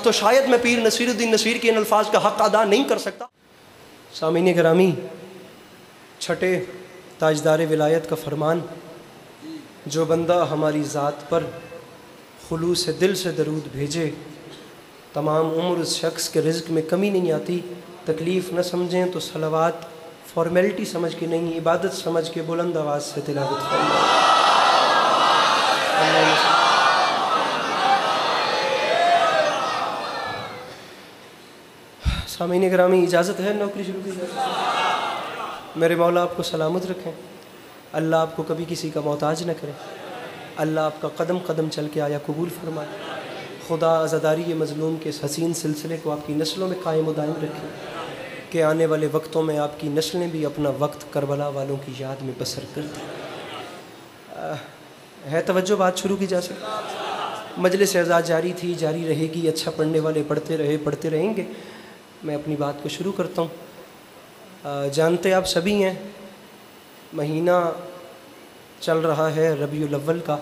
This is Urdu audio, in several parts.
تو شاید میں پیر نصیر الدین نصیر کے ان الفاظ کا حق ادا نہیں کر سکتا۔ سامعین گرامی، چھٹے تاجدار ولایت کا فرمان، جو بندہ ہماری ذات پر خلوص دل سے درود بھیجے تمام عمر اس شخص کے رزق میں کمی نہیں آتی۔ تکلیف نہ سمجھیں تو صلوات فارمیلٹی سمجھ کے نہیں، عبادت سمجھ کے بلند آواز سے تلاوت فرمائیں۔ سامعین گرامی، اجازت ہے نوکری شروع کی جائے؟ میرے مولا آپ کو سلامت رکھیں، اللہ آپ کو کبھی کسی کا محتاج نہ کرے، اللہ آپ کا قدم قدم چل کے آیا قبول فرمائے، خدا عزاداری مظلوم کے اس حسین سلسلے کو آپ کی نسلوں میں قائم و دائم رکھے کہ آنے والے وقتوں میں آپ کی نسلیں بھی اپنا وقت کربلا والوں کی یاد میں بسر کر دیں۔ ہے توجہ، بات شروع کی جا سکتی؟ مجلس اعزاز جاری تھی، جاری رہے گی، اچھا پڑھنے والے پڑھتے رہیں گے۔ میں اپنی بات کو شروع کرتا ہوں۔ جانتے آپ سبھی ہیں مہینہ چل رہا ہے ربیع الاول کا،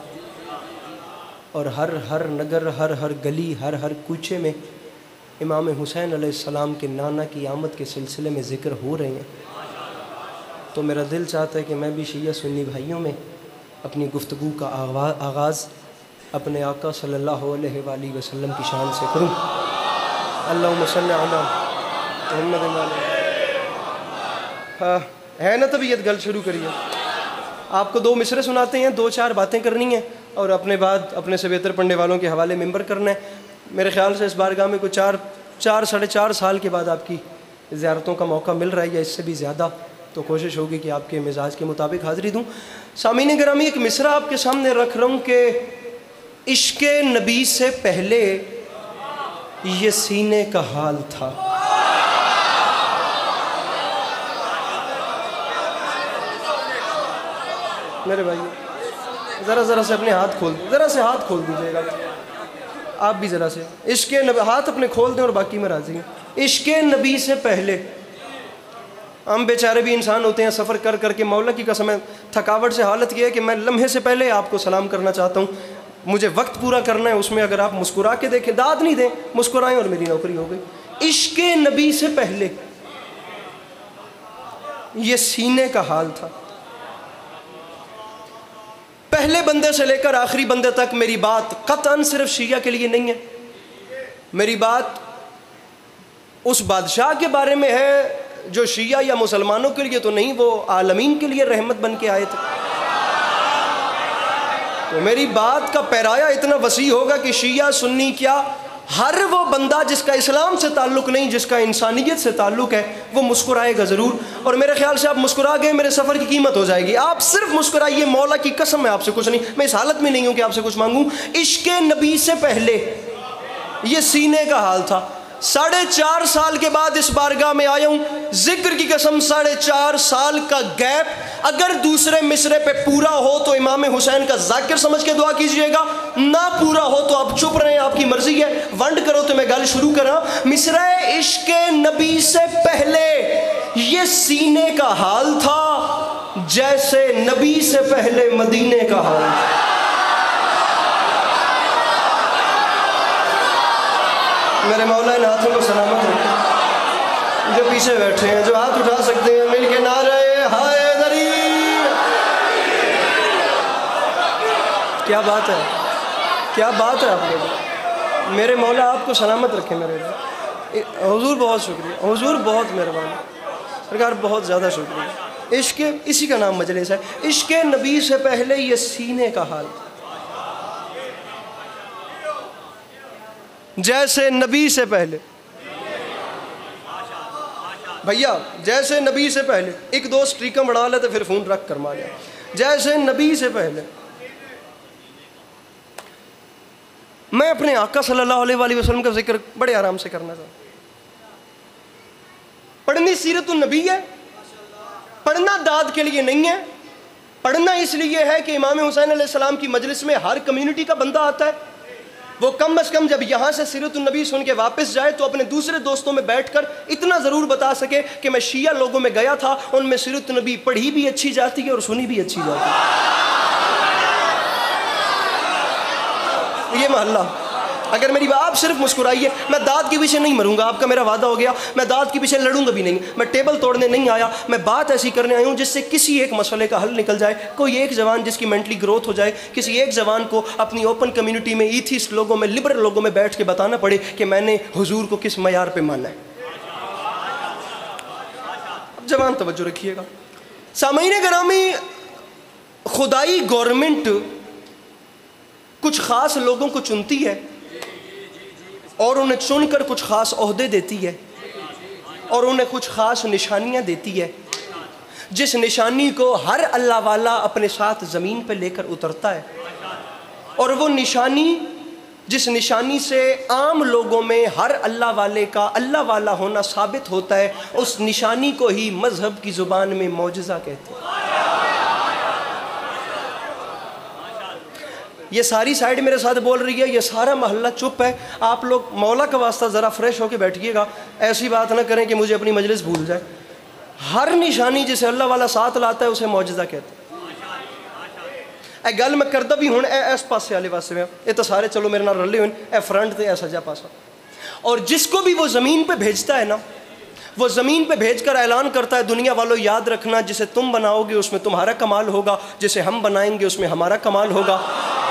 اور ہر نگر، ہر گلی، ہر کوچے میں امام حسین علیہ السلام کے نانا کی آمد کے سلسلے میں ذکر ہو رہے ہیں۔ تو میرا دل چاہتا ہے کہ میں بھی شیعہ سنی بھائیوں میں اپنی گفتگو کا آغاز اپنے آقا صلی اللہ علیہ وآلہ وسلم کی شان سے کروں۔ اللہم صلی علی محمد۔ ہے نا طبیعت، گل شروع کریے۔ آپ کو 2 مصرے سناتے ہیں، 2-4 باتیں کرنی ہیں، اور اپنے بعد اپنے سے بہتر پڑھنے والوں کے حوالے منبر کرنا ہے۔ میرے خیال سے اس بارگاہ میں کوئی 4-4.5 سال کے بعد آپ کی زیارتوں کا موقع مل رہا ہے، یا اس سے بھی زیادہ، تو کوشش ہوگی کہ آپ کے مزاج کے مطابق حاضری دوں۔ سامعین گرامی، ایک مصرع آپ کے سامنے رکھ رہا ہوں کہ عشق نبی سے پہلے یہ سینے کا حال تھا۔ میرے بھائی ذرا سے اپنے ہاتھ کھول دیں، ہاتھ کھول دیجیے گا آپ بھی، ذرا سے عشق نبی، ہاتھ اپنے کھول دیں اور باقی میں راضی ہوں۔ عشق نبی سے پہلے، ہم بیچارے بھی انسان ہوتے ہیں، سفر کر کے مولا کی قسم ہے تھکاوٹ سے حالت یہ ہے کہ میں لمحے سے پہلے آپ کو سلام کرنا چاہتا ہوں، مجھے وقت پورا کرنا ہے، اس میں اگر آپ مسکرا کے دیکھیں، داد نہیں دیں، مسکرائیں اور میری نوکری ہو گئی۔ عشق نبی سے پہلے یہ سینے کا حال تھا۔ پہلے بندے سے لے کر آخری بندے تک میری بات قطعاً صرف شیعہ کے لیے نہیں ہے، میری بات اس بادشاہ کے بارے میں ہے جو شیعہ یا مسلمانوں کے لیے تو نہیں، وہ عالمین کے لیے رحمت بن کے آئے تھے۔ تو میری بات کا پیرایا اتنا وسیع ہوگا کہ شیعہ سنی کیا، ہر وہ بندہ جس کا اسلام سے تعلق نہیں، جس کا انسانیت سے تعلق ہے، وہ مسکرائے گا ضرور۔ اور میرے خیال سے آپ مسکرا گئے، میرے سفر کی قیمت ہو جائے گی۔ آپ صرف مسکرائیے، مولا کی قسم میں آپ سے کچھ نہیں، میں اس حالت میں نہیں ہوں کہ آپ سے کچھ مانگوں۔ عشق نبی سے پہلے یہ سینے کا حال تھا۔ 4.5 سال کے بعد اس بارگاہ میں آیا ہوں، ذکر کی قسم 4.5 سال کا گیپ اگر دوسرے مصرے پہ پورا ہو تو امام حسین کا ذاکر سمجھ کے دعا کیجئے گا، نہ پورا ہو تو آپ چپ رہیں، آپ کی مرضی ہے۔ ونڈ کرو تو میں گل شروع کراں۔ مصرع عشق نبی سے پہلے یہ سینے کا حال تھا جیسے نبی سے پہلے مدینے کا حال تھا۔ میرے مولا ان ہاتھوں کو سلامت رکھیں، جو پیچھے بیٹھے ہیں، جو ہاتھ اٹھا سکتے ہیں، مل کے نعرہ حیدری۔ کیا بات ہے، کیا بات ہے آپ لوگ، میرے مولا آپ کو سلامت رکھیں۔ میرے حضور بہت شکریہ، حضور بہت مہربان، سرکار بہت زیادہ شکریہ۔ عشق، اسی کا نام مجلس ہے۔ عشق نبی سے پہلے یہ سینے کا حال تھا جیسے نبی سے پہلے۔ بھیا جیسے نبی سے پہلے، ایک دو سٹریکاں بڑھا لیتے پھر فون رکھ کر ماریا۔ جیسے نبی سے پہلے میں اپنے آقا صلی اللہ علیہ وآلہ وسلم کا ذکر بڑے آرام سے کرنا چاہتا ہوں۔ پڑھنی سیرت النبی ہے، پڑھنا داد کے لیے نہیں ہے، پڑھنا اس لیے ہے کہ امام حسین علیہ السلام کی مجلس میں ہر کمیونٹی کا بندہ آتا ہے، وہ کم از کم جب یہاں سے سیرت النبی سن کے واپس جائے تو اپنے دوسرے دوستوں میں بیٹھ کر اتنا ضرور بتا سکے کہ میں شیعہ لوگوں میں گیا تھا، ان میں سیرت النبی پڑھی بھی اچھی جاتی ہے اور سنی بھی اچھی جاتی ہے۔ یہ محلہ اگر میری آپ آپ صرف مسکرائیے. میں داد کے پیچھے نہیں مروں گا, آپ کا میرا وعدہ ہو گیا. میں داد کے پیچھے لڑوں گا بھی نہیں. میں ٹیبل توڑنے نہیں آیا, میں بات ایسی کرنے آیا ہوں جس سے کسی ایک مسئلے کا حل نکل جائے. کوئی ایک جوان جس کی مینٹلی گروتھ ہو جائے, کسی ایک جوان کو اپنی اوپن کمیونٹی میں, ایتھیسٹ لوگوں میں, لبرل لوگوں میں بیٹھ کے بتانا پڑے کہ میں نے حضور کو کس معیار پہ مانا ہے. اب جوان توجہ رکھیے گا. سامعین گرامی, خدائی گورنمنٹ کچھ خاص لوگوں کو چنتی ہے اور انہیں چن کر کچھ خاص عہدے دیتی ہے اور انہیں کچھ خاص نشانیاں دیتی ہے, جس نشانی کو ہر اللہ والا اپنے ساتھ زمین پہ لے کر اترتا ہے. اور وہ نشانی, جس نشانی سے عام لوگوں میں ہر اللہ والے کا اللہ والا ہونا ثابت ہوتا ہے, اس نشانی کو ہی مذہب کی زبان میں معجزہ کہتے ہیں. یہ ساری سائیڈ میرے ساتھ بول رہی ہے, یہ سارا محلہ چپ ہے. آپ لوگ مولا کا واسطہ ذرا فریش ہو کے بیٹھیے گا, ایسی بات نہ کریں کہ مجھے اپنی مجلس بھول جائے. ہر نشانی جسے اللہ والا ساتھ لاتا ہے اسے معجزہ کہتے ہیں. اے گل میں کردا بھی ہوں, اے اس پاسے والے پاسے میں, یہ تو سارے چلو میرے نال رلے ہوئے, اے فرنٹ تے اے سجا پاسا. اور جس کو بھی وہ زمین پہ بھیجتا ہے نا, وہ زمین پہ بھیج کر اعلان کرتا ہے, دنیا والوں یاد رکھنا, جسے تم بناؤ گے اس میں تمہارا کمال ہوگا, جسے ہم بنائیں گے اس میں ہمارا کمال ہوگا.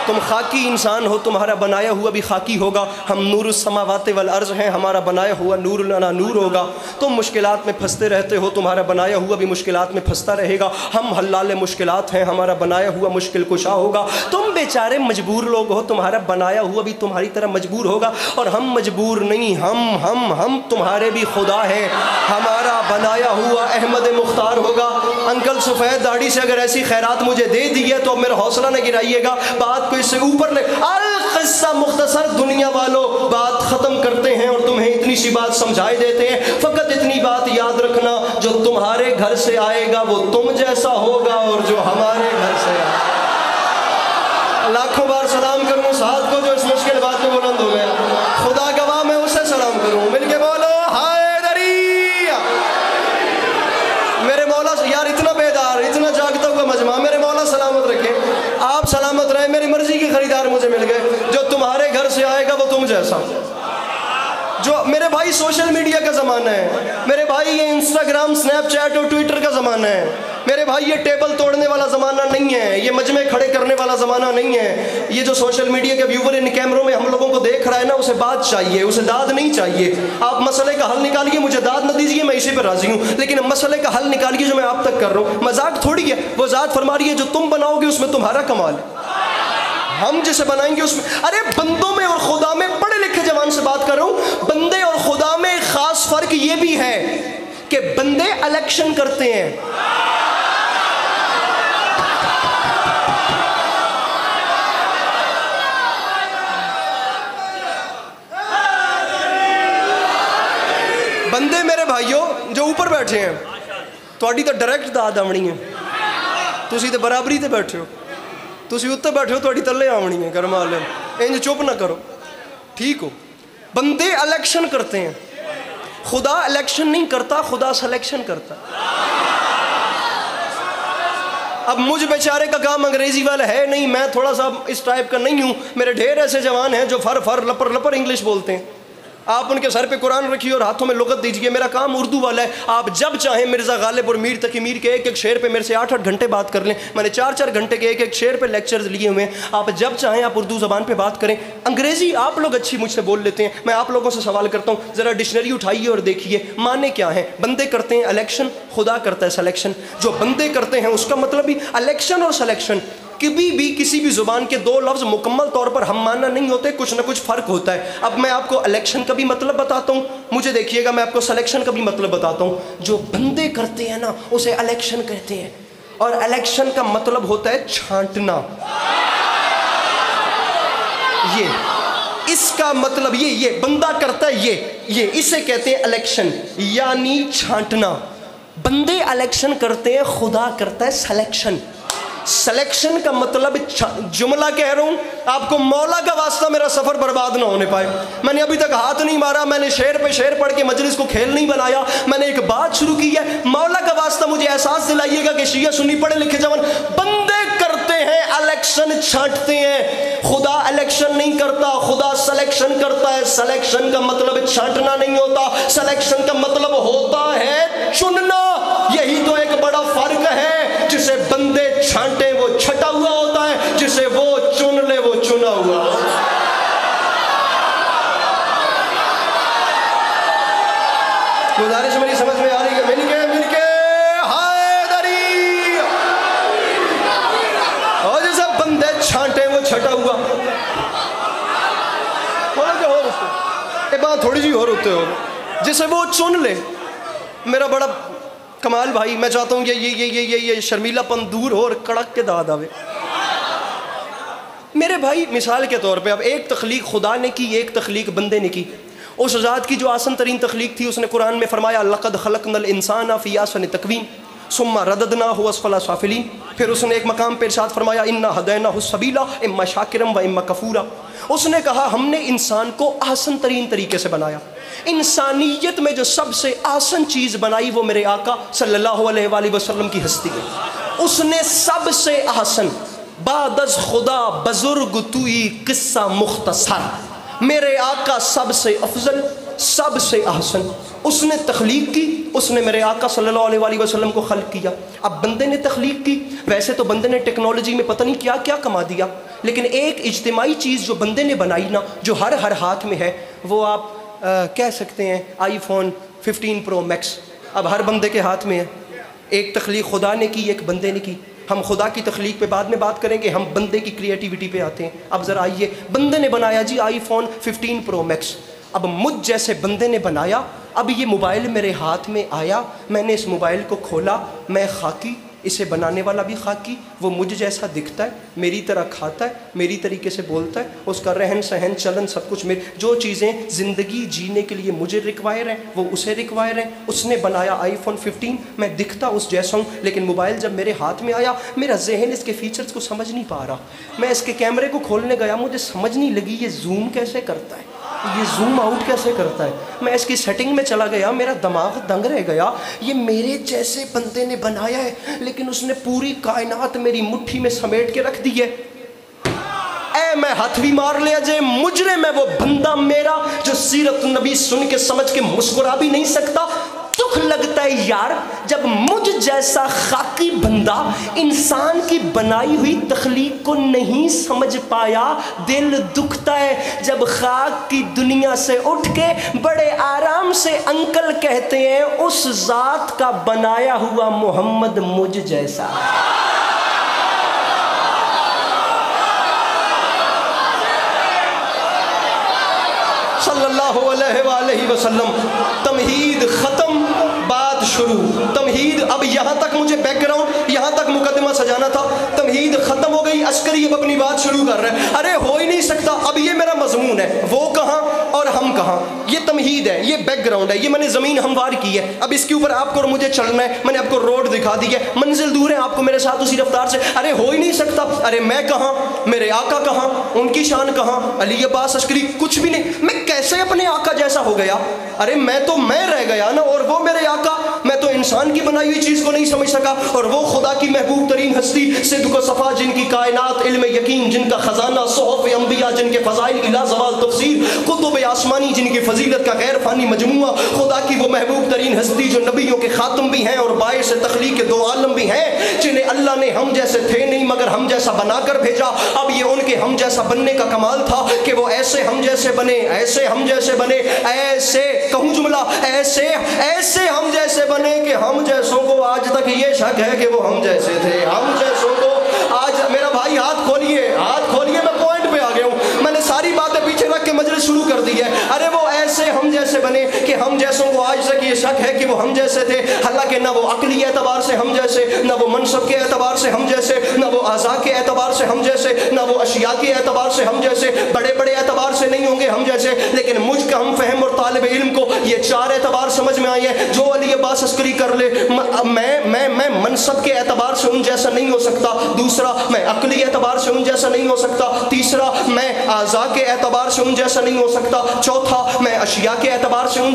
تم خاکی انسان ہو, تمہارا بنایا ہوا بھی خاکی ہوگا. ہم نور السماوات والارض ہیں, ہمارا بنایا ہوا نور لنا نور ہوگا. تم مشکلات میں پھنستے رہتے ہو, تمہارا بنایا ہوا بھی مشکلات میں پھنستا رہے گا. ہم حلال مشکلات ہیں, ہمارا بنایا ہوا مشکل کشا ہوگا. تم بیچارے مجبور لوگ ہو, تمہارا بنایا ہوا بھی تمہاری طرح مجبور ہوگا. اور ہم مجبور نہیں, ہم تمہارے بھی خدا ہیں. ہمارا بنایا ہوا احمد مختار ہوگا. انکل سفید داڑھی سے اگر ایسی خیرات مجھے دے دی ہے تو اب میرا حوصلہ نہ گرائیے گا, بات کو اس سے اوپر لے. القصہ مختصر, دنیا والوں بات ختم کرتے ہیں اور تمہیں اتنی سی بات سمجھائے دیتے ہیں. فقط اتنی بات یاد رکھنا, جو تمہارے گھر سے آئے گا وہ تم جیسا ہوگا, اور جو ہمارے گھر سے آئے گا. لاکھوں بار سلام کروں ساتھ کو جو اس مشکل بات میں بلند ہو گیا. خدا گواہ میں اسے سلام کروں, مل کے بولو حیدری. میرے مولا یار اتنا بیدار, اتنا جاگتا ہوا مجمع, میرے مولا سلامت رکھے, آپ سلامت رہیں. میری مرضی کے خریدار مجھے مل گئے. جو تمہارے گھر سے آئے گا وہ تم جیسا. جو میرے بھائی سوشل میڈیا کا زمانہ ہے, میرے بھائی یہ انسٹاگرام, سنیپ چیٹ اور ٹویٹر کا زمانہ ہے. میرے بھائی یہ ٹیبل توڑنے والا زمانہ نہیں ہے, یہ مجمع کھڑے کرنے والا زمانہ نہیں ہے. یہ جو سوشل میڈیا کے ویور ان کیمروں میں ہم لوگوں کو دیکھ رہا ہے نا, اسے بات چاہیے, اسے داد نہیں چاہیے. آپ مسئلے کا حل نکالیے, مجھے داد نہ دیجیے, میں اسی پہ راضی ہوں, لیکن مسئلے کا حل نکالیے جو میں آپ تک کر رہا ہوں. مذاق تھوڑی ہے, وہ ذات فرما رہی ہے جو تم بناؤ گے اس میں تمہارا کمال ہے, ہم جسے بنائیں گے اس میں. ارے بندوں میں اور خدا میں, پڑھے لکھے جوان سے بات کر رہا ہوں, بندے اور خدا میں ایک خاص فرق یہ بھی ہے کہ بندے الیکشن کرتے ہیں. بندے میرے بھائیوں جو اوپر بیٹھے ہیں, تھوڑی تو ڈائریکٹ داد آمنی ہے, تسی تو برابری تے بیٹھے ہو, تسی اتنے بیٹھے ہو, تھوڑی تلے آمنی ہے. کرما لے انج چپ نہ کرو, ٹھیک ہو. بندے الیکشن کرتے ہیں, خدا الیکشن نہیں کرتا, خدا سلیکشن کرتا. اب مجھ بیچارے کا کام انگریزی والا ہے نہیں, میں تھوڑا سا اس ٹائپ کا نہیں ہوں. میرے ڈھیر ایسے جوان ہیں جو فر لپر لپر انگلش بولتے ہیں. آپ ان کے سر پہ قرآن رکھیے اور ہاتھوں میں لغت دیجیے. میرا کام اردو والا ہے. آپ جب چاہیں مرزا غالب اور میر تقی میر کے ایک ایک شعر پہ میرے سے 8-8 گھنٹے بات کر لیں. میں نے 4-4 گھنٹے کے ایک ایک شعر پہ لیکچرز لیے ہوئے ہیں. آپ جب چاہیں آپ اردو زبان پہ بات کریں. انگریزی آپ لوگ اچھی مجھ سے بول لیتے ہیں. میں آپ لوگوں سے سوال کرتا ہوں, ذرا ڈکشنری اٹھائیے اور دیکھیے معنی کیا ہیں. بندے کرتے ہیں الیکشن, خدا کرتا ہے سلیکشن. جو بندے کرتے ہیں اس کا مطلب بھی الیکشن اور سلیکشن. کبھی بھی کسی بھی زبان کے دو لفظ مکمل طور پر ہم معنی نہیں ہوتے, کچھ نہ کچھ فرق ہوتا ہے. اب میں آپ کو الیکشن کا بھی مطلب بتاتا ہوں, مجھے دیکھیے گا, میں آپ کو سلیکشن کا بھی مطلب بتاتا ہوں. جو بندے کرتے ہیں نا اسے الیکشن کہتے ہیں, اور الیکشن کا مطلب ہوتا ہے چھانٹنا. یہ اس کا مطلب یہ بندہ کرتا ہے, یہ اسے کہتے ہیں الیکشن, یعنی چھانٹنا. بندے الیکشن کرتے ہیں, خدا کرتا ہے سلیکشن. سلیکشن کا مطلب جملہ کہہ رہا ہوں آپ کو, مولا کا واسطہ میرا سفر برباد نہ ہونے پائے. میں نے ابھی تک ہاتھ نہیں مارا, میں نے شعر پہ شعر پڑھ کے مجلس کو کھیل نہیں بنایا. میں نے ایک بات شروع کی ہے, مولا کا واسطہ مجھے احساس دلائیے گا کہ شیعہ سنی پڑھے لکھے جوان بندے کرتے ہیں الیکشن چھانٹتے ہیں. خدا الیکشن نہیں کرتا, خدا سلیکشن کرتا ہے. سلیکشن کا مطلب چھانٹنا نہیں ہوتا, سلیکشن کا مطلب ہوتا ہے چننا. یہی تو ایک بڑا فرق ہے. جسے بندے چھانٹے وہ چھٹا ہوا ہوتا ہے, جسے وہ چن لے وہ چنا ہوا ہوتا ہے. گزارش میری سمجھ میں آ رہی ہے؟ مل کے حیدری. اور جیسے بندے چھانٹے وہ چھٹا ہوا ایک بات تھوڑی جی اور ہوتے ہو, جسے وہ چن لے. میرا بڑا کمال بھائی, میں چاہتا ہوں یہ شرمیلا پن دور ہو اور کڑک کے داد آوے. میرے بھائی مثال کے طور پہ اب ایک تخلیق خدا نے کی, ایک تخلیق بندے نے کی. اس ذات کی جو آسن ترین تخلیق تھی اس نے قرآن میں فرمایا لقد خلقنا الانسان فی احسن تقویم ثم رددناہ اسفل سافلین. پھر اس نے ایک مقام پہ ارشاد فرمایا انا ہدیناہ السبیل اما شاکرا و اما کفورا. اس نے کہا ہم نے انسان کو آسن ترین طریقے سے بنایا. انسانیت میں جو سب سے آسن چیز بنائی وہ میرے آقا صلی اللہ علیہ وآلہ وسلم کی ہستی ہے. اس نے سب سے آسن, بعد از خدا بزرگ توئی قصہ مختصر, میرے آقا سب سے افضل, سب سے احسن. اس نے تخلیق کی, اس نے میرے آقا صلی اللہ علیہ وآلہ وسلم کو خلق کیا. اب بندے نے تخلیق کی, ویسے تو بندے نے ٹیکنالوجی میں پتہ نہیں کیا کیا کما دیا, لیکن ایک اجتماعی چیز جو بندے نے بنائی نا, جو ہر ہاتھ میں ہے, وہ آپ کہہ سکتے ہیں آئی فون 15 پرو میکس اب ہر بندے کے ہاتھ میں ہے. ایک تخلیق خدا نے کی, ایک بندے نے کی. ہم خدا کی تخلیق پہ بعد میں بات کریں گے, ہم بندے کی کریٹیوٹی پہ آتے ہیں. اب ذرا آئیے, بندے نے بنایا جی آئی فون 15 پرو میکس. اب مجھ جیسے بندے نے بنایا, اب یہ موبائل میرے ہاتھ میں آیا, میں نے اس موبائل کو کھولا, میں خاکی, اسے بنانے والا بھی خاکی, وہ مجھ جیسا دکھتا ہے, میری طرح کھاتا ہے, میری طریقے سے بولتا ہے, اس کا رہن سہن چلن سب کچھ جو چیزیں زندگی جینے کے لیے مجھے ریکوائر ہیں وہ اسے ریکوائر ہیں. اس نے بنایا آئی فون 15, میں دکھتا اس جیسا ہوں, لیکن موبائل جب میرے ہاتھ میں آیا میرا ذہن اس کے فیچرز کو سمجھ نہیں پا رہا. میں اس کے کیمرے کو کھولنے گیا, مجھے سمجھ نہیں لگی یہ زوم کیسے کرتا ہے, یہ زوم آؤٹ کیسے کرتا ہے. میں اس کی سیٹنگ میں چلا گیا, میرا دماغ دنگ رہ گیا. یہ میرے جیسے بندے نے بنایا ہے, لیکن اس نے پوری کائنات میری مٹھی میں سمیٹ کے رکھ دی ہے. اے میں ہاتھ بھی مار لیا جائے, مجرم ہے وہ بندہ میرا جو سیرت نبی سن کے سمجھ کے مسکرا بھی نہیں سکتا. دکھ لگتا ہے یار جب مجھ جیسا خاکی بندہ انسان کی بنائی ہوئی تخلیق کو نہیں سمجھ پایا. دل دکھتا ہے جب خاک کی دنیا سے اٹھ کے بڑے آرام سے انکل کہتے ہیں اس ذات کا بنایا ہوا محمد مجھ جیسا. صلی اللہ علیہ وآلہ وسلم. تمہید ختم, بات شروع. تمہید اب یہاں تک مجھے بیک گراؤنڈ, یہاں تک مقدمہ سجانا تھا. تمہید ختم ہو گئی, عسکری اب اپنی بات شروع کر رہے ہیں. ارے ہو ہی نہیں سکتا, اب یہ میرا مضمون ہے, وہ کہاں اور ہم کہاں. یہ تمہید ہے, یہ بیک گراؤنڈ ہے, یہ میں نے زمین ہموار کی ہے. اب اس کے اوپر آپ کو اور مجھے چلنا ہے. میں نے آپ کو روڈ دکھا دی ہے, منزل دور ہے, آپ کو میرے ساتھ اسی رفتار سے. ارے ہو ہی نہیں سکتا. ارے میں کہاں, میرے آقا کہاں, ان کی شان کہاں, علی عباس عسکری کچھ بھی نہیں. میں کیسے اپنے آقا جیسا ہو گیا. ارے میں تو میں رہ گیا نا, اور وہ میرے آقا. میں تو انسان کی بنائی ہوئی چیز کو نہیں سمجھ سکا, اور وہ خدا کی محبوب ترین ہستی صدق و صفا جن کی کائنات علم یقین جن کا خزانہ, صحف انبیاء جن کے فضائل الی زوال تفسیر, کتب آسمانی جن کی فضیلت کا غیر فانی مجموعہ, خدا کی وہ محبوب ترین ہستی جو نبیوں کے خاتم بھی ہیں اور باعث تخلیق کے 2 عالم بھی ہیں, جنہیں اللہ نے ہم جیسے تھے نہیں مگر ہم جیسا بنا کر بھیجا. اب یہ ان کے ہم جیسا بننے کا کمال تھا کہ وہ ایسے ہم جیسے بنے, ایسے ہم جیسے بنے, ایسے کہوں جملہ, ایسے ہم جیسے بنے کہ ہم جیسوں کو آج تک یہ شک ہے کہ وہ ہم جیسے تھے. ہم جیسوں کو آج, میرا بھائی ہاتھ کھولیے, میں پوائنٹ پہ آ گیا ہوں. میں نے ساری باتیں پیچھے رکھ کے مجلس شروع کر دی ہے. ارے وہ ایسے ہم جیسے بنے کہ ہم جیسوں کو آج تک یہ شک ہے کہ وہ ہم جیسے تھے. حالانکہ نہ وہ عقلی اعتبار سے ہم جیسے, نہ وہ منصب کے اعتبار سے ہم جیسے, نہ وہ اعضاء کے اعتبار سے ہم جیسے, نہ وہ اشیاء کے اعتبار سے ہم جیسے, بڑے اعتبار سے نہیں ہوں گے ہم جیسے. لیکن مجھ کا ہم فہم اور طالب علم کو یہ 4 اعتبار سمجھ میں آئے ہیں. جو علی عباس عسکری کر لے, میں منصب کے اعتبار سے ان جیسا نہیں ہو سکتا. دوسرا, میں عقلی اعتبار سے ان جیسا نہیں ہو سکتا. تیسرا, میں اعضاء کے اعتبار سے ان جیسا نہیں ہو سکتا. چوتھا, میں اشیاء کے اعتبار سے ان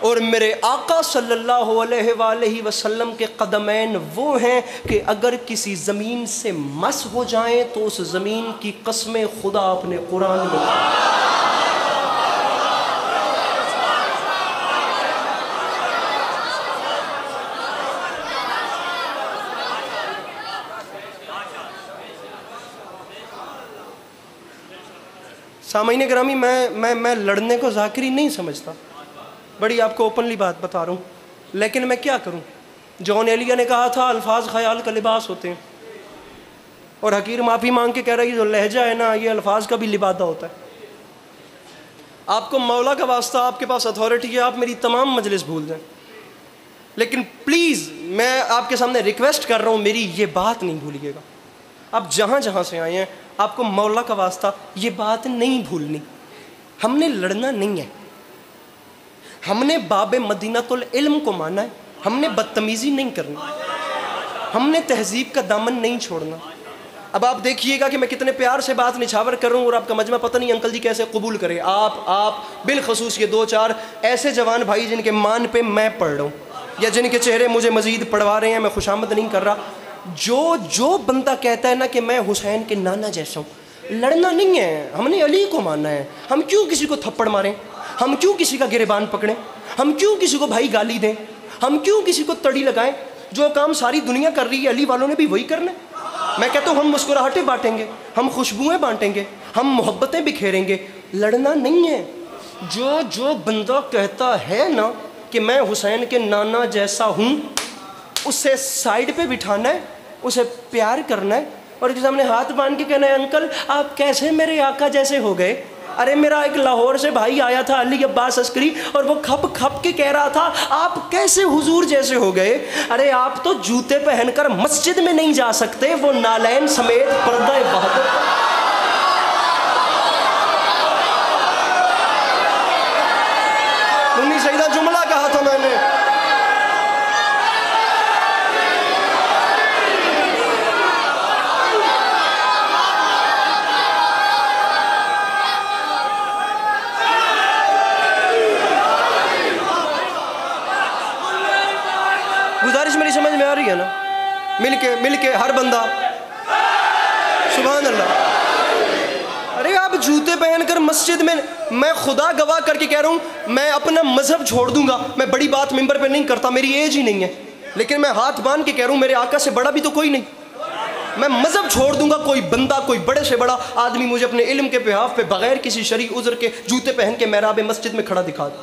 اور میرے آقا صلی اللہ علیہ وآلہ وسلم کے قدمین وہ ہیں کہ اگر کسی زمین سے مس ہو جائیں تو اس زمین کی قسم خدا اپنے قرآن میں سامعین گرامی، میں لڑنے کو ذاکری نہیں سمجھتا، بڑی آپ کو اوپنلی بات بتا رہا ہوں، لیکن میں کیا کروں؟ جون ایلیا نے کہا تھا الفاظ خیال کا لباس ہوتے ہیں، اور حقیر معافی مانگ کے کہہ رہا ہے یہ جو لہجہ ہے نا یہ الفاظ کا بھی لبادہ ہوتا ہے۔ آپ کو مولا کا واسطہ، آپ کے پاس اتھارٹی ہے، آپ میری تمام مجلس بھول جائیں، لیکن پلیز میں آپ کے سامنے ریکویسٹ کر رہا ہوں میری یہ بات نہیں بھولیے گا۔ آپ جہاں جہاں سے آئے ہیں آپ کو مولا کا واسطہ یہ بات نہیں بھولنی۔ ہم نے لڑنا نہیں ہے، ہم نے باب مدینۃ العلم کو مانا ہے، ہم نے بدتمیزی نہیں کرنی، ہم نے تہذیب کا دامن نہیں چھوڑنا۔ اب آپ دیکھیے گا کہ میں کتنے پیار سے بات نچھاور کر رہا ہوں اور آپ کا مجمع پتہ نہیں انکل جی کیسے قبول کرے۔ آپ بالخصوص یہ دو چار ایسے جوان بھائی جن کے مان پہ میں پڑھ رہا ہوں یا جن کے چہرے مجھے مزید پڑھوا رہے ہیں، میں خوشامد نہیں کر رہا، جو بندہ کہتا ہے نا کہ میں حسین کے نانا جیسا ہوں، لڑنا نہیں ہے، ہم نے علی کو ماننا ہے۔ ہم کیوں کسی کو تھپڑ ماریں؟ ہم کیوں کسی کا گریبان پکڑیں؟ ہم کیوں کسی کو بھائی گالی دیں؟ ہم کیوں کسی کو تڑی لگائیں؟ جو کام ساری دنیا کر رہی ہے علی والوں نے بھی وہی کرنا ہے۔ میں کہتا ہوں ہم مسکراہٹیں بانٹیں گے، ہم خوشبوئیں بانٹیں گے، ہم محبتیں بکھیریں گے، لڑنا نہیں ہے۔ جو بندہ کہتا ہے نا کہ میں حسین کے نانا جیسا ہوں، اسے سائیڈ پہ بٹھانا ہے، اسے پیار کرنا ہے، اور کے سامنے ہاتھ باندھ کے کہنا ہے انکل آپ کیسے میرے آقا جیسے ہو گئے؟ ارے میرا ایک لاہور سے بھائی آیا تھا علی عباس عسکری، اور وہ کھپ کھپ کے کہہ رہا تھا آپ کیسے حضور جیسے ہو گئے؟ ارے آپ تو جوتے پہن کر مسجد میں نہیں جا سکتے، وہ نالین سمیت پردہ وحدت۔ امی سیدہ جملہ کہا تھا میں نے۔ گزارش میری سمجھ میں آ رہی ہے نا؟ مل کے ہر بندہ سبحان اللہ۔ ارے آپ جوتے پہن کر مسجد میں خدا گواہ کر کے کہہ رہا ہوں میں اپنا مذہب چھوڑ دوں گا، میں بڑی بات ممبر پہ نہیں کرتا، میری ایج ہی نہیں ہے، لیکن میں ہاتھ باندھ کے کہہ رہا ہوں میرے آقا سے بڑا بھی تو کوئی نہیں، میں مذہب چھوڑ دوں گا، کوئی بندہ کوئی بڑے سے بڑا آدمی مجھے اپنے علم کے بحاف پہ بغیر کسی شرعی عذر کے جوتے پہن کے محراب مسجد میں کھڑا دکھا دوں،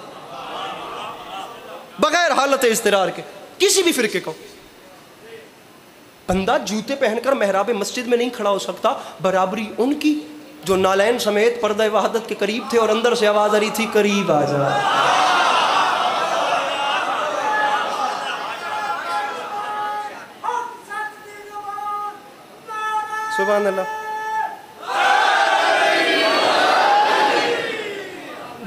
بغیر حالت اضطرار کے، کسی بھی فرقے کو۔ بندہ جوتے پہن کر محراب مسجد میں نہیں کھڑا ہو سکتا، برابری ان کی جو نالین سمیت پردہ وحدت کے قریب تھے اور اندر سے آواز آ رہی تھی قریب آ جا۔ سبحان اللہ۔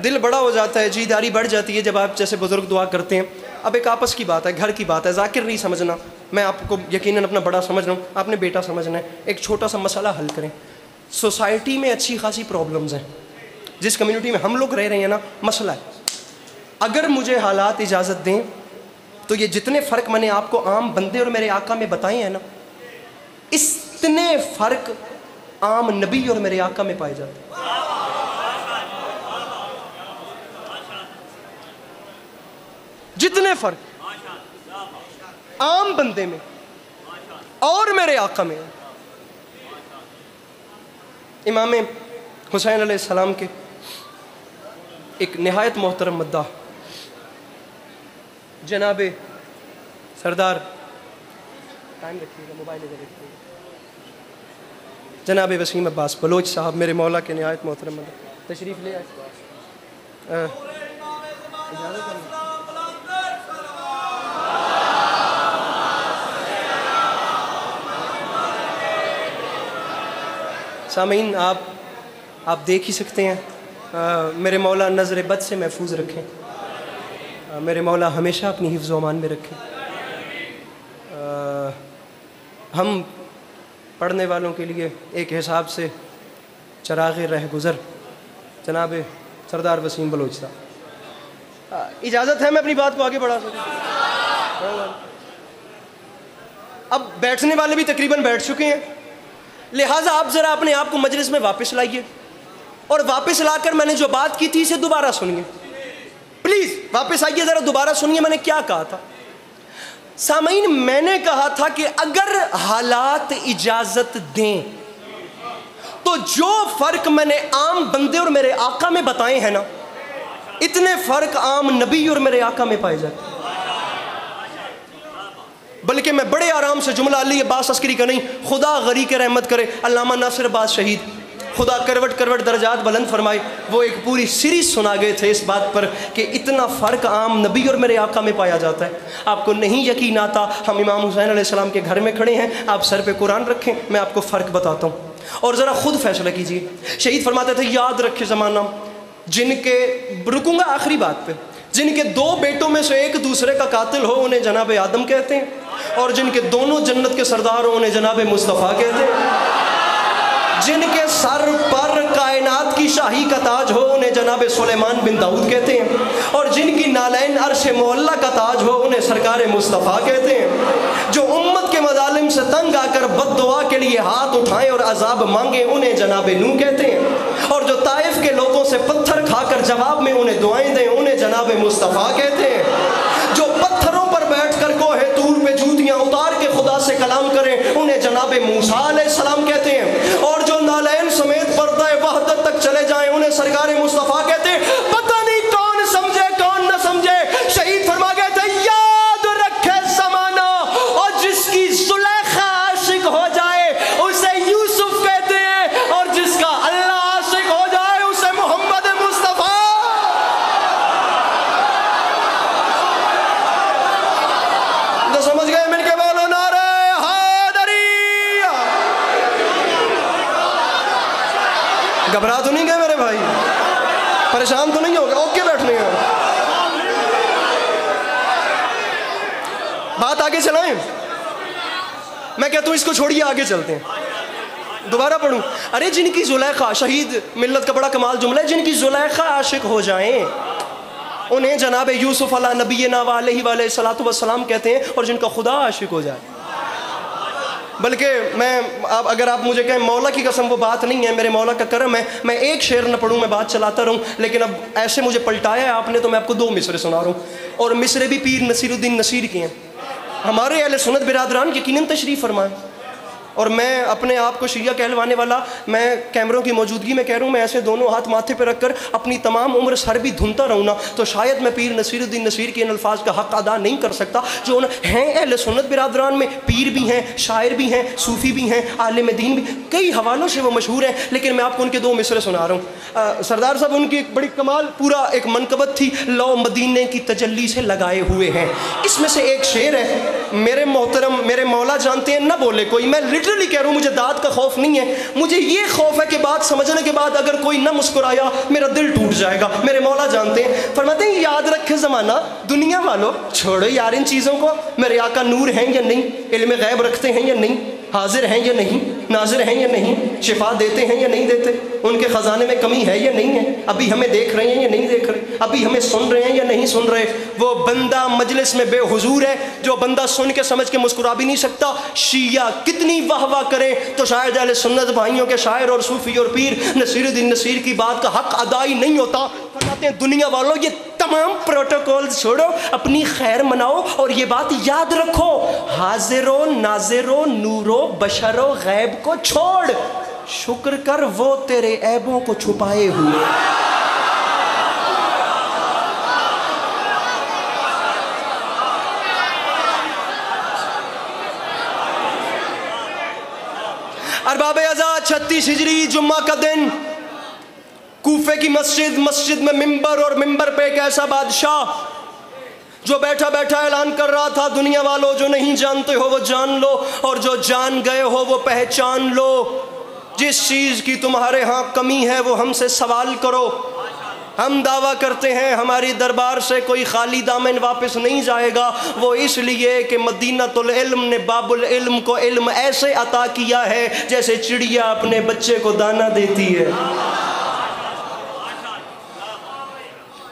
دل بڑا ہو جاتا ہے، جی داری بڑھ جاتی ہے جب آپ جیسے بزرگ دعا کرتے ہیں۔ اب ایک آپس کی بات ہے، گھر کی بات ہے، ذاکر نہیں سمجھنا، میں آپ کو یقیناً اپنا بڑا سمجھ رہا ہوں، آپ نے بیٹا سمجھنا ہے، ایک چھوٹا سا مسئلہ حل کریں۔ سوسائٹی میں اچھی خاصی پرابلمز ہیں، جس کمیونٹی میں ہم لوگ رہ رہے ہیں نا، مسئلہ ہے۔ اگر مجھے حالات اجازت دیں تو یہ جتنے فرق میں نے آپ کو عام بندے اور میرے آقا میں بتائے ہیں نا، اتنے فرق عام نبی اور میرے آقا میں پائے جاتے ہیں۔ جتنے فرق عام بندے میں اور میرے آقا میں۔ امام حسین علیہ السلام کے ایک نہایت محترم مداح جناب سردار، ٹائم رکھیے گا، موبائل ادھر رکھیے گا، جناب وسیم عباس بلوچ صاحب میرے مولا کے نہایت محترم مداح تشریف لے آئے۔ سامعین آپ دیکھ ہی سکتے ہیں، میرے مولا نظر بد سے محفوظ رکھیں، میرے مولا ہمیشہ اپنی حفظ و امان میں رکھیں۔ ہم پڑھنے والوں کے لیے ایک حساب سے چراغ رہ گزر جناب سردار وسیم بلوچ صاحب، اجازت ہے میں اپنی بات کو آگے بڑھا سکوں؟ اب بیٹھنے والے بھی تقریباً بیٹھ چکے ہیں، لہٰذا آپ ذرا اپنے آپ کو مجلس میں واپس لائیے، اور واپس لا کر میں نے جو بات کی تھی اسے دوبارہ سنیے، پلیز واپس آئیے، ذرا دوبارہ سنیے میں نے کیا کہا تھا۔ سامعین، میں نے کہا تھا کہ اگر حالات اجازت دیں تو جو فرق میں نے عام بندے اور میرے آقا میں بتائے ہیں نا، اتنے فرق عام نبی اور میرے آقا میں پائے جاتے ہیں۔ بلکہ میں بڑے آرام سے جملہ علی عباس عسکری کا نہیں، خدا غری کے رحمت کرے، علامہ ناصر عباس شہید، خدا کروٹ کروٹ درجات بلند فرمائے، وہ ایک پوری سیریز سنا گئے تھے اس بات پر کہ اتنا فرق عام نبی اور میرے آقا میں پایا جاتا ہے۔ آپ کو نہیں یقین آتا، ہم امام حسین علیہ السلام کے گھر میں کھڑے ہیں، آپ سر پہ قرآن رکھیں، میں آپ کو فرق بتاتا ہوں اور ذرا خود فیصلہ کیجئے۔ شہید فرماتے تھے یاد رکھے زمانہ جن کے، رکوں گا آخری بات پہ، جن کے دو بیٹوں میں سے ایک دوسرے کا قاتل ہو انہیں جناب آدم کہتے ہیں، اور جن کے دونوں جنت کے سردار ہو انہیں جناب مصطفیٰ کہتے ہیں، جن کے سر پر کائنات کی شاہی کا تاج ہو انہیں جناب سلیمان بن داؤد کہتے ہیں، اور جن کی نالین عرش معلیٰ کا تاج ہو انہیں سرکار مصطفیٰ کہتے ہیں، جو امت کے مظالم سے تنگ آ کر بد دعا کے لیے ہاتھ اٹھائیں اور عذاب مانگیں انہیں جناب نوح کہتے ہیں، اور جو طائف کے لوگوں سے پتھر کھا کر جواب میں انہیں دعائیں دیں انہیں جناب مصطفیٰ کہتے ہیں، جو پتھروں پر بیٹھ کر کوہ طور پہ جوتیاں اتار کے خدا سے کلام کریں انہیں جناب موسیٰ علیہ السلام کہتے ہیں، اور جو نالین سمیت پردہ وحدت تک چلے جائیں انہیں سرکار مصطفیٰ کہتے ہیں۔ پتہ نہیں کون سمجھے کون نہ سمجھے، شہید فرما گئے تھے یاد رکھے زمانہ، اور جس کی زلیخا عاشق ہو جائے اسے یوسف کہتے ہیں، اور جس کا اللہ عاشق ہو جائے اسے محمد مصطفیٰ۔ تو سمجھ گئے، مل کے بولو نعرہ حیدری۔ گھبرا تو نہیں گئے میرے بھائی؟ پریشان تو نہیں ہو گئے؟ اوکے بیٹھنے ہیں، بات آگے چلائیں؟ میں کہتا ہوں اس کو چھوڑیے آگے چلتے ہیں، دوبارہ پڑھوں۔ ارے جن کی زلیخا، شہید ملت کا بڑا کمال جملہ ہے، جن کی زلیخا عاشق ہو جائیں انہیں جناب یوسف علیہ نبینا علیہ وآلہ الصلوۃ والسلام کہتے ہیں، اور جن کا خدا عاشق ہو جائے۔ بلکہ میں اگر آپ مجھے کہیں مولا کی قسم وہ بات نہیں ہے، میرے مولا کا کرم ہے، میں ایک شعر نہ پڑھوں میں بات چلاتا رہوں، لیکن اب ایسے مجھے پلٹایا ہے آپ نے تو میں آپ کو دو مصرے سنا رہا ہوں، اور مصرے بھی پیر نصیر الدین نصیر کے ہیں۔ ہمارے اہل سنت برادران یقیناً تشریف فرمائیں، اور میں اپنے آپ کو شیعہ کہلوانے والا، میں کیمروں کی موجودگی میں کہہ رہا ہوں، میں ایسے دونوں ہاتھ ماتھے پہ رکھ کر اپنی تمام عمر سر بھی دھنتا رہوں نا تو شاید میں پیر نصیر الدین نصیر کے ان الفاظ کا حق ادا نہیں کر سکتا، جو ہیں اہل سنت برادران میں پیر بھی ہیں، شاعر بھی ہیں، صوفی بھی ہیں، عالم دین بھی، کئی حوالوں سے وہ مشہور ہیں، لیکن میں آپ کو ان کے دو مصرے سنا رہا ہوں۔ سردار صاحب ان کی ایک بڑی کمال پورا ایک منقبت تھی، لو مدینے کی تجلی سے لگائے ہوئے ہیں، اس میں سے ایک شعر ہے، میرے محترم میرے مولا جانتے ہیں، نہ بولے کوئی، میں لٹرلی کہہ رہا ہوں، مجھے داد کا خوف نہیں ہے، مجھے یہ خوف ہے کہ بات سمجھنے کے بعد اگر کوئی نہ مسکرایا میرا دل ٹوٹ جائے گا۔ میرے مولا جانتے ہیں، فرماتے ہیں یاد رکھے زمانہ، دنیا والوں چھوڑو یار ان چیزوں کو، میرے آقا نور ہیں یا نہیں، علم غیب رکھتے ہیں یا نہیں، حاضر ہیں یا نہیں، ناظر ہیں یا نہیں، شفا دیتے ہیں یا نہیں دیتے، ان کے خزانے میں کمی ہے یا نہیں ہے، ابھی ہمیں دیکھ رہے ہیں یا نہیں دیکھ رہے، ابھی ہمیں سن رہے ہیں یا نہیں سن رہے۔ وہ بندہ مجلس میں بے حضور ہے جو بندہ سن کے سمجھ کے مسکرا بھی نہیں سکتا۔ شیعہ کتنی واہ واہ کریں تو شاید اہل سنت بھائیوں کے شاعر اور صوفی اور پیر نصیر الدین نصیر کی بات کا حق ادا ہی نہیں ہوتا۔ فرماتے ہیں دنیا والوں یہ تمام پروٹوکول چھوڑو، اپنی خیر مناؤ، اور یہ بات یاد رکھو، حاضر و ناظر و نور و بشر و غیب کو چھوڑ، شکر کر وہ تیرے عیبوں کو چھپائے ہوئے۔ ارباب ازاد 36 ہجری جمعہ کا دن، کوفے کی مسجد میں ممبر، اور ممبر پہ ایک ایسا بادشاہ جو بیٹھا بیٹھا اعلان کر رہا تھا، دنیا والوں جو نہیں جانتے ہو وہ جان لو، اور جو جان گئے ہو وہ پہچان لو، جس چیز کی تمہارے ہاں کمی ہے وہ ہم سے سوال کرو۔ ہم دعویٰ کرتے ہیں ہماری دربار سے کوئی خالی دامن واپس نہیں جائے گا، وہ اس لیے کہ مدینۃ العلم نے باب العلم کو علم ایسے عطا کیا ہے جیسے چڑیا اپنے بچے کو دانہ دیتی ہے۔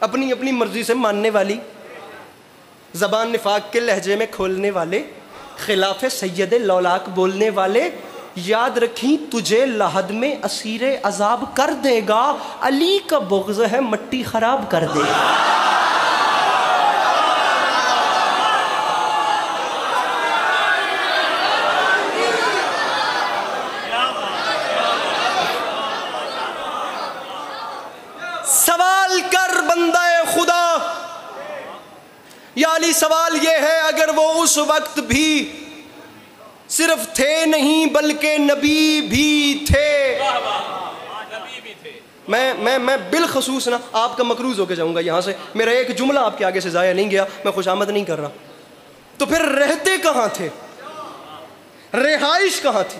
اپنی اپنی مرضی سے ماننے والی، زبان نفاق کے لہجے میں کھولنے والے، خلاف سید لولاک بولنے والے، یاد رکھیں تجھے لحد میں اسیر عذاب کر دے گا، علی کا بغض ہے مٹی خراب کر دے گا۔ سوال کر بندہ خدا، یا علی سوال یہ ہے اگر وہ اس وقت بھی صرف تھے نہیں بلکہ نبی بھی تھے، میں بالخصوص نا آپ کا مقروض ہو کے جاؤں گا یہاں سے، میرا ایک جملہ آپ کے آگے سے ضائع نہیں گیا، میں خوشامد نہیں کر رہا، تو پھر رہتے کہاں تھے، رہائش کہاں تھی؟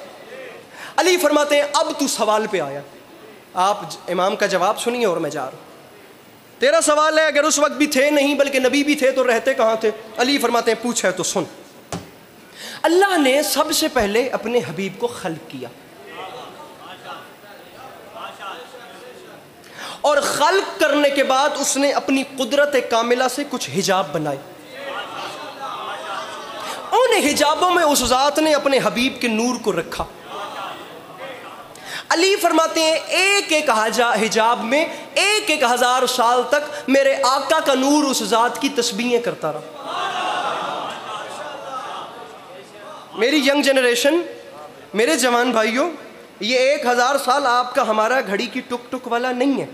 علی فرماتے ہیں اب تو سوال پہ آیا، آپ امام کا جواب سنیے اور میں جا رہا ہوں۔ تیرا سوال ہے اگر اس وقت بھی تھے نہیں بلکہ نبی بھی تھے تو رہتے کہاں تھے؟ علی فرماتے ہیں پوچھ ہے تو سن۔ اللہ نے سب سے پہلے اپنے حبیب کو خلق کیا، اور خلق کرنے کے بعد اس نے اپنی قدرت کاملہ سے کچھ حجاب بنائے، ان حجابوں میں اس ذات نے اپنے حبیب کے نور کو رکھا۔ علی فرماتے ہیں ایک ایک حجاب میں 1000 سال تک میرے آقا کا نور اس ذات کی تسبیحیں کرتا رہا۔ میری ینگ جنریشن، میرے جوان بھائیوں، یہ 1000 سال آپ کا ہمارا گھڑی کی ٹک ٹک والا نہیں ہے،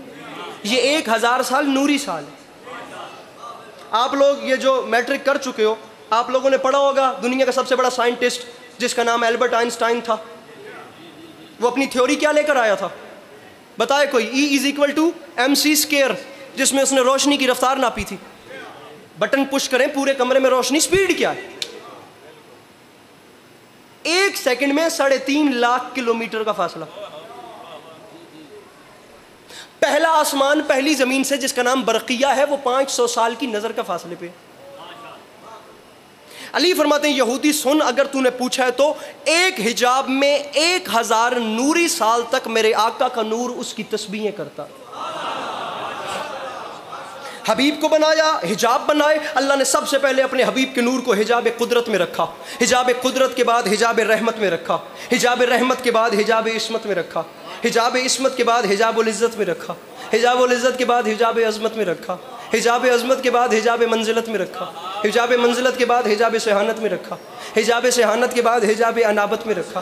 یہ 1000 سال نوری سال ہے۔ آپ لوگ یہ جو میٹرک کر چکے ہو، آپ لوگوں نے پڑھا ہوگا دنیا کا سب سے بڑا سائنٹسٹ جس کا نام البرٹ آئنسٹائن تھا، وہ اپنی تھیوری کیا لے کر آیا تھا؟ بتائے کوئی؟ E=mc²، جس میں اس نے روشنی کی رفتار ناپی تھی۔ بٹن پش کریں پورے کمرے میں روشنی، سپیڈ کیا ہے؟ 1 سیکنڈ میں 3.5 لاکھ کلومیٹر کا فاصلہ۔ پہلا آسمان پہلی زمین سے جس کا نام برقیہ ہے وہ 500 سال کی نظر کا فاصلے پہ۔ علی فرماتے ہیں یہودی سن، اگر تو نے پوچھا ہے تو ایک حجاب میں 1000 نوری سال تک میرے آقا کا نور اس کی تسبیحیں کرتا۔ حبیب کو بنایا، حجاب بنائے، اللہ نے سب سے پہلے اپنے حبیب کے نور کو حجاب قدرت میں رکھا، حجاب قدرت کے بعد حجاب رحمت میں رکھا، حجاب رحمت کے بعد حجاب عصمت میں رکھا، حجاب عصمت کے بعد حجاب العزت میں رکھا، حجاب العزت کے بعد حجاب عظمت میں رکھا، حجاب عظمت کے بعد حجاب منزلت میں رکھا، حجاب منزلت کے بعد حجاب صحانت میں رکھا، حجاب صحانت کے بعد حجاب انابت میں رکھا،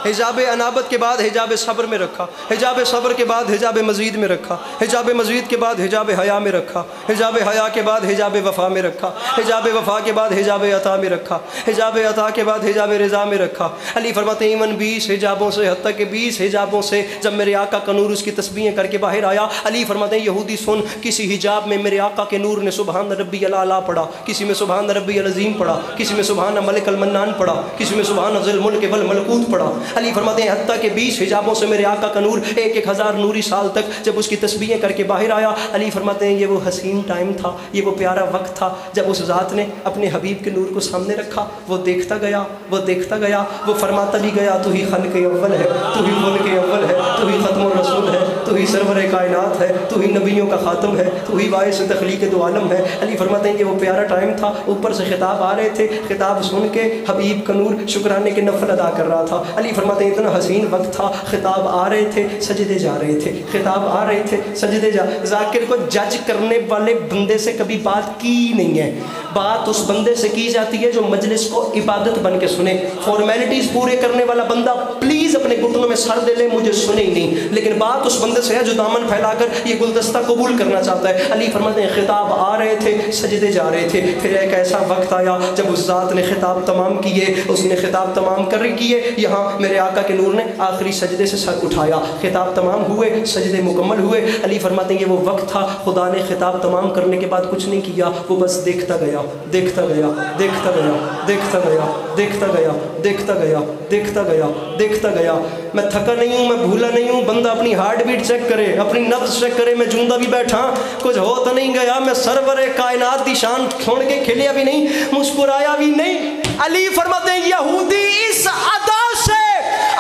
حجاب انابت کے بعد حجاب صبر میں رکھا، حجاب صبر کے بعد حجاب مزید میں رکھا، حجاب مزید کے بعد حجاب حیا میں رکھا، حجاب حیا کے بعد حجاب وفا میں رکھا، حجاب وفا کے بعد حجاب عطا میں رکھا، حجاب عطا کے بعد حجاب رضا میں رکھا۔ علی فرماتے ہیں 20 حجابوں سے، حتیٰ کہ 20 حجابوں سے جب میرے آقا کا نور اس کی تسبیحیں کر کے باہر آیا، علی فرماتے ہیں یہودی سن، کسی حجاب میں میرے آقا کے نور نے سبحان ربی الاعلیٰ پڑھا، کسی میں سبحان ربی العظیم پڑھا، کسی میں سبحان ملک المنان پڑھا، کسی میں سبحان ذی الملک والملکوت پڑھا۔ علی فرماتے ہیں حتیٰ کہ 20 حجابوں سے میرے آقا کا نور 1000 نوری سال تک جب اس کی تسبیحیں کر کے باہر آیا، علی فرماتے ہیں یہ وہ حسین ٹائم تھا، یہ وہ پیارا وقت تھا جب اس ذات نے اپنے حبیب کے نور کو سامنے رکھا، وہ دیکھتا گیا، وہ دیکھتا گیا، وہ فرماتا بھی گیا تو ہی خلق اول ہے، تو ہی خلق اول ہے، تو ہی ختم الرسول ہے، تو ہی سرور کائنات ہے، تو ہی نبیوں کا خاتم ہے، تو ہی باعث تخلیق دو عالم ہے۔ علی فرماتے ہیں یہ وہ پیارا ٹائم تھا، اوپر سے خطاب آ رہے تھے، خطاب سن کے حبیب کا نور شکرانے کے نفل ادا کر رہا تھا۔ علی فرماتے ہیں اتنا حسین وقت تھا، خطاب آ رہے تھے، سجدے جا رہے تھے، خطاب آ رہے تھے، سجدے جا۔ ذاکر کو جج کرنے والے بندے سے کبھی بات کی نہیں ہے، بات اس بندے سے کی جاتی ہے جو مجلس کو عبادت بن کے سنے۔ فارمیلٹیز پورے کرنے والا بندہ پلیز اپنے گھٹنوں میں سر دے لے، مجھے سنے ہی نہیں، لیکن بات اس بندے سے ہے جو دامن پھیلا کر یہ گلدستہ قبول کرنا چاہتا ہے۔ علی فرماتے ہیں خطاب آ رہے تھے، سجدے جا رہے تھے، پھر ایک ایسا وقت آیا جب اس ذات نے خطاب تمام کیے، اس نے خطاب تمام کر کیے، یہاں میرے آقا کے نور نے آخری سجدے سے سر اٹھایا، خطاب تمام ہوئے، سجدے مکمل ہوئے۔ علی فرماتے ہیں یہ وہ وقت تھا، خدا نے خطاب تمام کرنے کے بعد کچھ نہیں کیا، وہ بس دیکھتا گیا، دیکھتا گیا، دیکھتا گیا، دیکھتا گیا، دیکھتا گیا، دیکھتا گیا، دیکھتا گیا، دیکھتا گیا۔ میں تھکا نہیں ہوں، میں بھولا نہیں ہوں، بندہ اپنی ہارٹ بیٹ چیک کرے، اپنی نبض چیک کرے، میں جوندہ بھی بیٹھا، کچھ ہو تو نہیں گیا، میں سرور کائنات کی شان چھوڑ کے کھلیا بھی نہیں، مسکرایا بھی نہیں۔ علی فرماتے ہیں یہودی اس ادا سے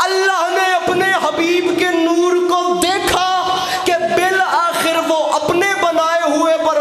اللہ نے اپنے حبیب کے نور کو دیکھا کہ بالآخر وہ اپنے بنائے ہوئے پر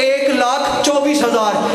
1,24,000,